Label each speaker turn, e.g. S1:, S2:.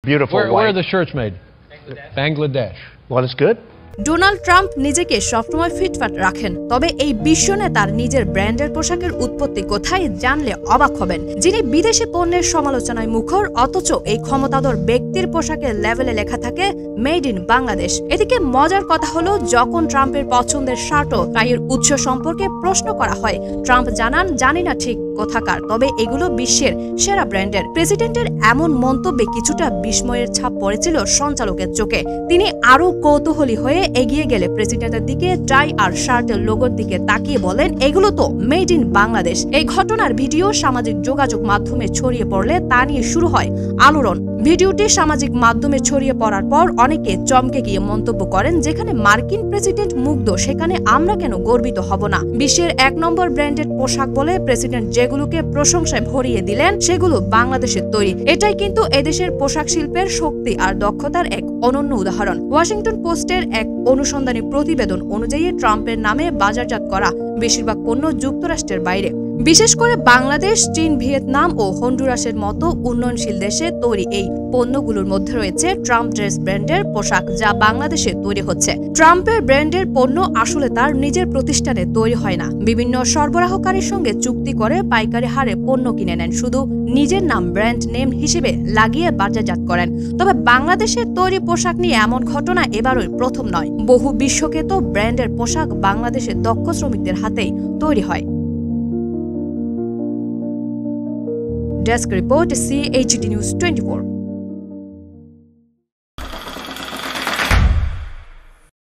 S1: beautiful
S2: Where
S1: white.
S2: are the shirts made? Bangladesh.
S1: Well, it's good.
S3: Donald Trump নিজেকে সবসময় ফিটফাট রাখেন, তবে এই বিশ্বনেতার নিজের ব্র্যান্ডের পোশাকের উৎপত্তি কোথায় জানলে অবাক হবেন। যিনি বিদেশি পণ্যের সমালোচনায় মুখর, অথচ এই ক্ষমতাধর ব্যক্তির পোশাকের লেভেলে লেখা থাকে মেড ইন বাংলাদেশ। এদিকে মজার কথা হলো, যখন ট্রাম্পের পছন্দের শার্ট ও টাইয়ের উৎস সম্পর্কে প্রশ্ন করা হয়, ট্রাম্প জানান, জানি না ঠিক কোথাকার, তবে এগুলো বিশ্বের সেরা ব্র্যান্ডের। প্রেসিডেন্টের এমন মন্তব্যে কিছুটা বিস্ময়ের ছাপ পড়েছিল সঞ্চালকের চোখে। তিনি আরো কৌতূহলী হয়ে এগিয়ে গেলে প্রেসিডেন্টের দিকে টাই আর শার্টের লোগোর দিকে তাকিয়ে বলেন, এগুলো তো মেড ইন বাংলাদেশ। এই ঘটনার ভিডিও সামাজিক যোগাযোগ মাধ্যমে ছড়িয়ে পড়লে তা নিয়ে শুরু হয় আলোড়ন। ভিডিওটি সামাজিক মাধ্যমে ছড়িয়ে পড়ার পর অনেকে চমকে গিয়ে মন্তব্য করেন, যেখানে মার্কিন প্রেসিডেন্ট মুগ্ধ, সেখানে আমরা কেন গর্বিত হব না। বিশ্বের 1 নম্বর ব্র্যান্ডেড পোশাক বলে প্রেসিডেন্ট যেগুলোকে প্রশংসায় ভরিয়ে দিলেন, সেগুলো বাংলাদেশের তৈরি। এটাই কিন্তু এদেশের পোশাক শিল্পের শক্তি আর দক্ষতার এক অনন্য উদাহরণ। ওয়াশিংটন পোস্টের এক অনুসন্ধানী প্রতিবেদন অনুযায়ী ট্রাম্পের নামে বাজারজাত করা বেশিরভাগ পণ্য যুক্তরাষ্ট্রের বাইরে। বিশেষ করে বাংলাদেশ, চীন, ভিয়েতনাম ও হন্ডুরাসের মতো উন্নয়নশীল দেশে তৈরি এই পণ্যগুলোর মধ্যে রয়েছে ট্রাম্প ড্রেস ব্র্যান্ডের পোশাক, যা বাংলাদেশে তৈরি হচ্ছে। ট্রাম্পের ব্র্যান্ডের পণ্য আসলে তার নিজের প্রতিষ্ঠানে তৈরি হয় না, বিভিন্ন সরবরাহকারীর সঙ্গে চুক্তি করে পাইকারি হারে পণ্য কিনে নেন, শুধু নিজের নাম ব্র্যান্ড নেম হিসেবে লাগিয়ে বাজারজাত করেন। তবে বাংলাদেশের তৈরি পোশাক নিয়ে এমন ঘটনা এবারই প্রথম নয়। বহু বিশ্বখ্যাত ব্র্যান্ডের পোশাক বাংলাদেশের দক্ষ শ্রমিকদের হাতেই তৈরি হয়। Desk report CHD News 24।